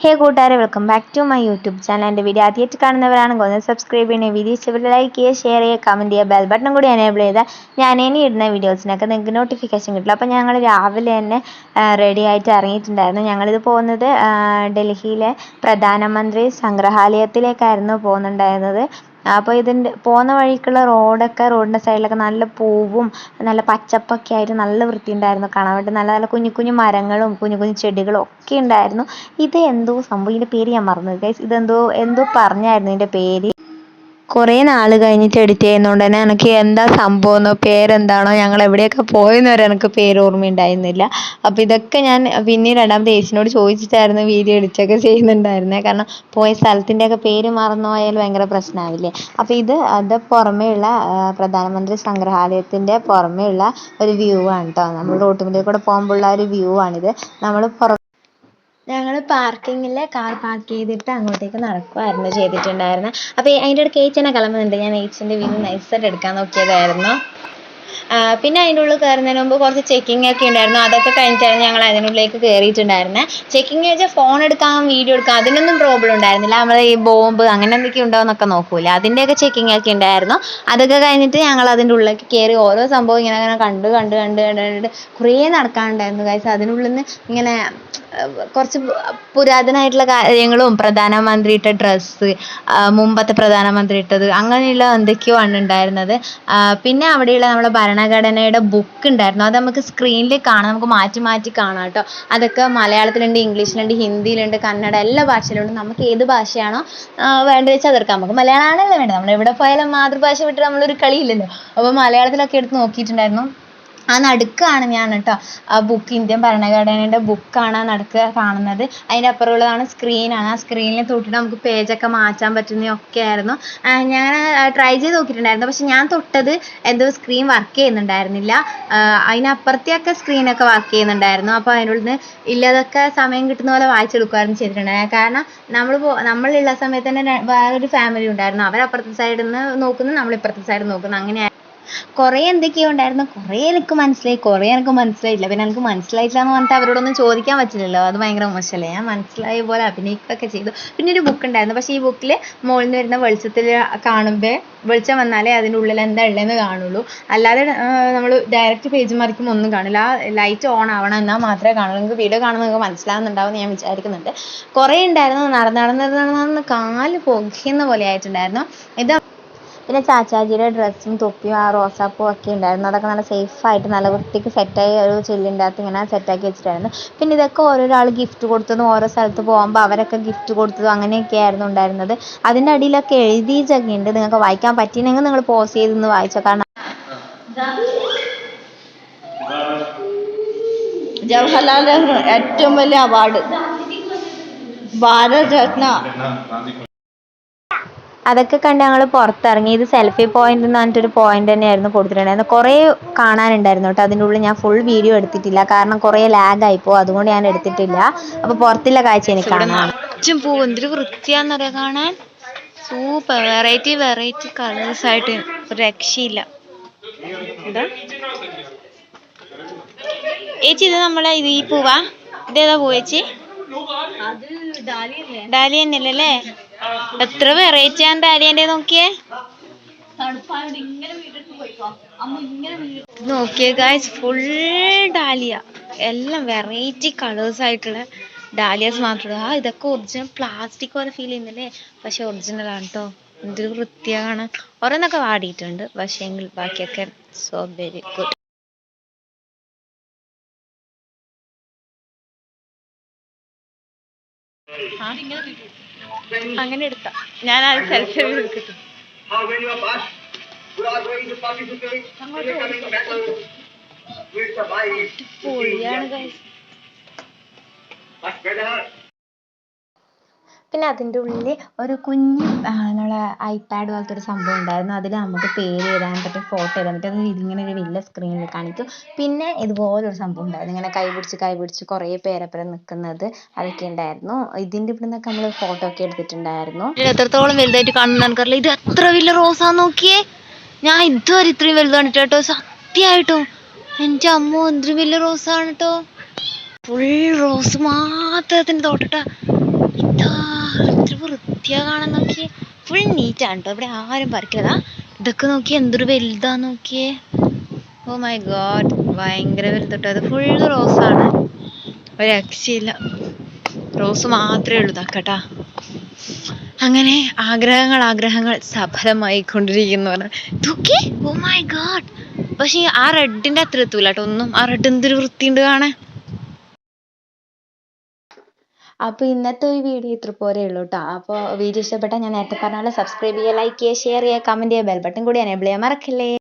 ഹേ കൂട്ടുകാരെ, welcome back to my YouTube channel. എൻ്റെ video ആദ്യമായിട്ട് കാണുന്നവരാണെങ്കിൽ ഒന്ന് സബ്സ്ക്രൈബ് ചെയ്യണേ, വീഡിയോ ഇഷ്ടപ്പെട്ട ലൈക്ക് ചെയ്യുക, ഷെയർ ചെയ്യുക, കമൻറ്റ് ചെയ്യുക, ബെൽ ബട്ടൺ കൂടി എനേബിൾ ചെയ്താൽ ഞാൻ ഇനി ഇടുന്ന വീഡിയോസിനൊക്കെ നിങ്ങൾക്ക് നോട്ടിഫിക്കേഷൻ കിട്ടില്ല. അപ്പോൾ ഞങ്ങൾ രാവിലെ തന്നെ റെഡി ആയിട്ട് ഇറങ്ങിയിട്ടുണ്ടായിരുന്നു. ഞങ്ങളിത് പോകുന്നത് ഡൽഹിയിലെ പ്രധാനമന്ത്രി സംഗ്രഹാലയത്തിലേക്കായിരുന്നു പോകുന്നുണ്ടായിരുന്നത്. അപ്പോൾ ഇതിൻ്റെ പോകുന്ന വഴിക്കുള്ള റോഡിൻ്റെ സൈഡിലൊക്കെ നല്ല പൂവും നല്ല പച്ചപ്പൊക്കെ ആയിട്ട് നല്ല വൃത്തിയുണ്ടായിരുന്നു കാണാൻ വേണ്ടി. നല്ല നല്ല കുഞ്ഞു കുഞ്ഞു മരങ്ങളും കുഞ്ഞു കുഞ്ഞു ചെടികളും ഒക്കെ ഉണ്ടായിരുന്നു. ഇത് എന്തോ സംഭവം, ഇതിൻ്റെ പേര് ഞാൻ മറന്നു ഗൈസ്. എന്തോ പറഞ്ഞായിരുന്നു ഇതിൻ്റെ പേര്. കുറേ നാൾ കഴിഞ്ഞിട്ട് എഡിറ്റ് ചെയ്യുന്നതുകൊണ്ട് തന്നെ എനിക്ക് എന്താ സംഭവമെന്നോ പേരെന്താണോ ഞങ്ങൾ എവിടെയൊക്കെ പോയെന്ന് വരെ എനിക്ക് പേര് ഓർമ്മയുണ്ടായിരുന്നില്ല. അപ്പോൾ ഇതൊക്കെ ഞാൻ പിന്നീട് രണ്ടാമത്തെ ഏച്ചിനോട് ചോദിച്ചിട്ടായിരുന്നു വീഡിയോ എഡിറ്റൊക്കെ ചെയ്യുന്നുണ്ടായിരുന്നത്. കാരണം പോയ സ്ഥലത്തിൻ്റെയൊക്കെ പേര് മറന്നു പോയാൽ ഭയങ്കര പ്രശ്നമാവില്ലേ. അപ്പോൾ അത് പുറമേയുള്ള പ്രധാനമന്ത്രി സംഗ്രഹാലയത്തിൻ്റെ പുറമേയുള്ള ഒരു വ്യൂ ആണ് കേട്ടോ. നമ്മൾ റോട്ടുമുന്നിൽ കൂടെ പോകുമ്പോഴുള്ള ഒരു വ്യൂ ആണിത്. ഞങ്ങൾ പാർക്കിങ്ങിൽ കാർ പാർക്ക് ചെയ്തിട്ട് അങ്ങോട്ടേക്ക് നടക്കുമായിരുന്നു ചെയ്തിട്ടുണ്ടായിരുന്നത്. അപ്പോൾ അതിൻ്റെ ഇടയ്ക്ക് ഏച്ചനെ കിളമ്പുന്നുണ്ട്. ഞാൻ ഏച്ചിൻ്റെ വീട് നൈസായിട്ട് എടുക്കാൻ നോക്കിയതായിരുന്നു. പിന്നെ അതിൻ്റെ ഉള്ളിൽ കയറുന്നതിന് മുമ്പ് കുറച്ച് ചെക്കിംഗ് ഒക്കെ ഉണ്ടായിരുന്നു. അതൊക്കെ കഴിഞ്ഞിട്ടായിരുന്നു ഞങ്ങൾ അതിനുള്ളിലേക്ക് കയറിയിട്ടുണ്ടായിരുന്നത്. ചെക്കിംഗ് വെച്ചാൽ ഫോൺ എടുക്കാം, വീഡിയോ എടുക്കാം, അതിനൊന്നും പ്രോബ്ലം ഉണ്ടായിരുന്നില്ല. നമ്മൾ ഈ ബോംബ് അങ്ങനെ എന്തൊക്കെ ഉണ്ടോ എന്നൊക്കെ നോക്കൂല, അതിൻ്റെയൊക്കെ ചെക്കിംഗ് ഒക്കെ ഉണ്ടായിരുന്നു. അതൊക്കെ കഴിഞ്ഞിട്ട് ഞങ്ങൾ അതിൻ്റെ ഉള്ളിലേക്ക് കയറി ഓരോ സംഭവം ഇങ്ങനെ കണ്ട് കുറേ നടക്കാനുണ്ടായിരുന്നു ഗൈസ്. അതിനുള്ളിൽ നിന്ന് ഇങ്ങനെ കുറച്ച് പുരാതനമായിട്ടുള്ള കാര്യങ്ങളും പ്രധാനമന്ത്രി ഇട്ട ഡ്രസ്സ്, മുമ്പത്തെ പ്രധാനമന്ത്രി ഇട്ടത്, അങ്ങനെയുള്ള എന്തൊക്കെയോ ആണ് ഉണ്ടായിരുന്നത്. പിന്നെ അവിടെയുള്ള നമ്മുടെ ഭരണഘടനയുടെ ബുക്ക് ഉണ്ടായിരുന്നു. അത് നമുക്ക് സ്ക്രീനിൽ കാണാം, നമുക്ക് മാറ്റി മാറ്റി കാണാം കേട്ടോ. അതൊക്കെ മലയാളത്തിലുണ്ട്, ഇംഗ്ലീഷിലുണ്ട്, ഹിന്ദിയിലുണ്ട്, കന്നഡ, എല്ലാ ഭാഷയിലുണ്ട്. നമുക്ക് ഏത് ഭാഷയാണോ വേണ്ടത് വെച്ചാൽ അതെടുക്കാം. നമുക്ക് മലയാളമാണല്ലോ വേണ്ടത്. നമ്മൾ എവിടെ പോയാലും മാതൃഭാഷ വിട്ട് നമ്മളൊരു കളിയില്ലല്ലോ. അപ്പോൾ മലയാളത്തിലൊക്കെ എടുത്ത് നോക്കിയിട്ടുണ്ടായിരുന്നു. ആ നടുക്കാണ് ഞാൻ കേട്ടോ ആ ബുക്ക്, ഇന്ത്യൻ ഭരണഘടനയുടെ ബുക്കാണ് ആ നടുക്ക് കാണുന്നത്. അതിൻ്റെ അപ്പുറമുള്ളതാണ് സ്ക്രീനാണ്. ആ സ്ക്രീനിൽ തൊട്ടിട്ട് നമുക്ക് പേജൊക്കെ മാറ്റാൻ പറ്റുന്നതൊക്കെ ആയിരുന്നു. ഞാൻ ട്രൈ ചെയ്ത് നോക്കിയിട്ടുണ്ടായിരുന്നു. പക്ഷെ ഞാൻ തൊട്ടത് എന്തോ സ്ക്രീൻ വർക്ക് ചെയ്യുന്നുണ്ടായിരുന്നില്ല. അതിനപ്പുറത്തെയൊക്കെ സ്ക്രീനൊക്കെ വർക്ക് ചെയ്യുന്നുണ്ടായിരുന്നു. അപ്പോൾ അതിനുള്ളിൽ നിന്ന് ഇല്ലതൊക്കെ സമയം കിട്ടുന്ന പോലെ വായിച്ചെടുക്കുമായിരുന്നു ചെയ്തിട്ടുണ്ടായിരുന്നു. കാരണം നമ്മളുള്ള സമയത്ത് തന്നെ വേറൊരു ഫാമിലി ഉണ്ടായിരുന്നു. അവരപ്പുറത്തെ സൈഡിൽ നിന്ന് നോക്കുന്നു, നമ്മളിപ്പുറത്തെ സൈഡിൽ നോക്കുന്നു. അങ്ങനെ കുറേ എന്തൊക്കെയോ ഉണ്ടായിരുന്നു. കുറേ എനിക്ക് മനസ്സിലായി, കുറേ എനിക്ക് മനസ്സിലായില്ല. പിന്നെ എനിക്ക് മനസ്സിലായില്ല എന്ന് പറഞ്ഞിട്ട് അവരോടൊന്നും ചോദിക്കാൻ പറ്റില്ലല്ലോ, അത് ഭയങ്കര മോശമല്ലേ. ഞാൻ മനസ്സിലായ പോലെ അഭിനയിക്കുകയൊക്കെ ചെയ്തു. പിന്നെ ഒരു ബുക്ക് ഉണ്ടായിരുന്നു. പക്ഷേ ഈ ബുക്കിൽ മുകളിൽ നിന്ന് വരുന്ന വെളിച്ചത്തിൽ കാണുമ്പോൾ, വെളിച്ചം വന്നാലേ അതിൻ്റെ ഉള്ളിൽ എന്താ ഉള്ളതെന്ന് കാണുള്ളൂ. അല്ലാതെ നമ്മൾ ഡയറക്റ്റ് പേജ് മറിക്കുമ്പോൾ ഒന്നും കാണില്ല. ആ ലൈറ്റ് ഓൺ ആവണം, എന്നാൽ മാത്രമേ കാണുള്ളൂ. നിങ്ങൾക്ക് വീഡിയോ കാണുമ്പോൾ നിങ്ങൾക്ക് മനസ്സിലാവുന്നുണ്ടാവും ഞാൻ വിചാരിക്കുന്നുണ്ട്. കുറേ ഉണ്ടായിരുന്നു. നടന്ന് കാല് പൊങ്ങുന്ന പോലെ ആയിട്ടുണ്ടായിരുന്നു. പിന്നെ ചാച്ചാജിയുടെ ഡ്രസ്സും തൊപ്പിയും ആ റോസാപ്പൂ ഒക്കെ ഉണ്ടായിരുന്നു. അതൊക്കെ നല്ല സേഫായിട്ട് നല്ല വൃത്തിക്ക് സെറ്റായി ഒരു ചില്ലിൻ്റെ അകത്ത് ഇങ്ങനെ സെറ്റാക്കി വെച്ചിട്ടായിരുന്നു. പിന്നെ ഇതൊക്കെ ഓരോരാൾ ഗിഫ്റ്റ് കൊടുത്തതും ഓരോ സ്ഥലത്ത് പോകുമ്പോൾ അവരൊക്കെ ഗിഫ്റ്റ് കൊടുത്തതും അങ്ങനെയൊക്കെ ആയിരുന്നു ഉണ്ടായിരുന്നത്. അതിൻ്റെ അടിയിലൊക്കെ എഴുതിയിട്ടൊക്കെ ഉണ്ട്. നിങ്ങൾക്ക് വായിക്കാൻ പറ്റിയില്ലെങ്കിൽ നിങ്ങൾ പോസ് ചെയ്തൊന്ന് വായിച്ചോ. കാരണം ജവഹർലാൽ നെഹ്റു ഏറ്റവും വലിയ അവാർഡ്, ഭാരത് രത്ന, അതൊക്കെ കണ്ട് ഞങ്ങൾ പുറത്തിറങ്ങി. ഇത് സെൽഫി പോയിന്റ് എന്ന് പറഞ്ഞിട്ടൊരു പോയിന്റ് തന്നെയായിരുന്നു കൊടുത്തിട്ടുണ്ടായിരുന്നു. കുറേ കാണാനുണ്ടായിരുന്നു കേട്ടോ. അതിൻ്റെ ഉള്ളിൽ ഞാൻ ഫുൾ വീഡിയോ എടുത്തിട്ടില്ല, കാരണം കുറേ ലാഗായിപ്പോൾ, അതുകൊണ്ട് ഞാൻ എടുത്തിട്ടില്ല. അപ്പോൾ പുറത്തുള്ള കാഴ്ച എനിക്ക് കാണാം. പൂ എന്തൊരു വൃത്തിയാണെന്നറിയാം കാണാൻ. സൂപ്പർ വെറൈറ്റി കളേഴ്സ് ആയിട്ട് ഒരു രക്ഷയില്ല. എന്താ ചേച്ചി ഇത് നമ്മളെ ഈ പൂവാ? ഇതേതാ പൂ ചേച്ചി? ഡാലിയ തന്നെയല്ലേ? എത്ര വെറൈറ്റി ആണ് ഡാലിയൻ്റെ, നോക്കിയേ ഗായ്സ്, ഫുൾ ഡാലിയ, എല്ലാം വെറൈറ്റി കളേഴ്സ് ആയിട്ടുള്ള ഡാലിയാസ് മാത്രമേ. ഇതൊക്കെ ഒറിജിനൽ പ്ലാസ്റ്റിക് പോലെ ഫീൽ ചെയ്യുന്നില്ലേ, പക്ഷെ ഒറിജിനൽ ആണ് കേട്ടോ. എന്തൊരു വൃത്തിയാണ്. ഓരോന്നൊക്കെ വാടിയിട്ടുണ്ട്, പക്ഷേ എങ്കിൽ ബാക്കിയൊക്കെ സോ വെരി ഗുഡ്. അങ്ങനെ എടുത്ത ഞാൻ അത് സെൽഫി എടുക്കട്ടെ. പൊളിയാണ് ഗൈസ്. പിന്നെ അതിൻ്റെ ഉള്ളിൽ ഒരു കുഞ്ഞ് നമ്മളെ ഐപാഡ് പോലത്തെ ഒരു സംഭവം ഉണ്ടായിരുന്നു. അതിൽ നമുക്ക് പേര് എഴുതാൻ പറ്റും, ഫോട്ടോ എഴുതാൻ പറ്റും. അത് ഇതിങ്ങനെ ഒരു വലിയ സ്ക്രീനിൽ കാണിക്കും. പിന്നെ ഇതുപോലൊരു സംഭവം ഉണ്ടായിരുന്നു, ഇങ്ങനെ കൈ പിടിച്ച് കുറേ പേരപ്പുറം നിൽക്കുന്നത്, അതൊക്കെ ഉണ്ടായിരുന്നു. ഇതിൻ്റെ ഇവിടെ നിന്നൊക്കെ നമ്മൾ ഫോട്ടോ ഒക്കെ എടുത്തിട്ടുണ്ടായിരുന്നു. എത്രത്തോളം വലുതായിട്ട് കാണുന്ന എനിക്കറിയില്ല. ഇത് എത്ര വലിയ റോസാന്ന് നോക്കിയേ. ഞാൻ ഇതുവരെ ഇത്രയും വലുത് കണ്ടിട്ട് കേട്ടോ, സത്യമായിട്ടും. എൻ്റെ അമ്മ എന്തൊരു വലിയ റോസാണ് കേട്ടോ. ഫുൾ റോസ് മാത്രത്തിന് തോട്ടട്ടാ. ഇതാ എത്ര വൃത്തിയാ കാണാൻ നോക്കിയേ. ഫുൾ നീറ്റാണ് കേട്ടോ, ഇവിടെ ആരും പറിക്കില്ലതാ. ഇതൊക്കെ നോക്കിയേ എന്തൊരു വലുതാ നോക്കിയേ. ഓ മൈ ഗോഡ്, ഭയങ്കര വലുതട്ടോ. അത് ഫുൾ റോസാണ്, ഒരു രക്ഷയില്ല. റോസ് മാത്രമേ ഉള്ളൂ ഇതാക്കട്ടാ. അങ്ങനെ ആഗ്രഹങ്ങൾ സഫലമായിക്കൊണ്ടിരിക്കുന്നു പറഞ്ഞ ഇതൊക്കെ. ഓ മൈ ഗോഡ്, പക്ഷെ ആ റെഡിന്റെ അത്ര എത്തൂല കേട്ടോ ഒന്നും. ആ റെഡ് എന്തൊരു വൃത്തിയുണ്ട് കാണാൻ. അപ്പോൾ ഇന്നത്തെ ഒരു വീഡിയോ ഇത്ര പോരേ ഉള്ളൂ കേട്ടോ. അപ്പോൾ വീഡിയോ ഇഷ്ടപ്പെട്ടാൽ ഞാൻ നേരത്തെ പറഞ്ഞ പോലെ സബ്സ്ക്രൈബ് ചെയ്യുക, ലൈക്ക് ചെയ്യുക, ഷെയർ ചെയ്യുക, കമൻറ്റ് ചെയ്യുക, ബെൽ ബട്ടൺ കൂടി എനേബിൾ ചെയ്യാൻ മറക്കല്ലേ.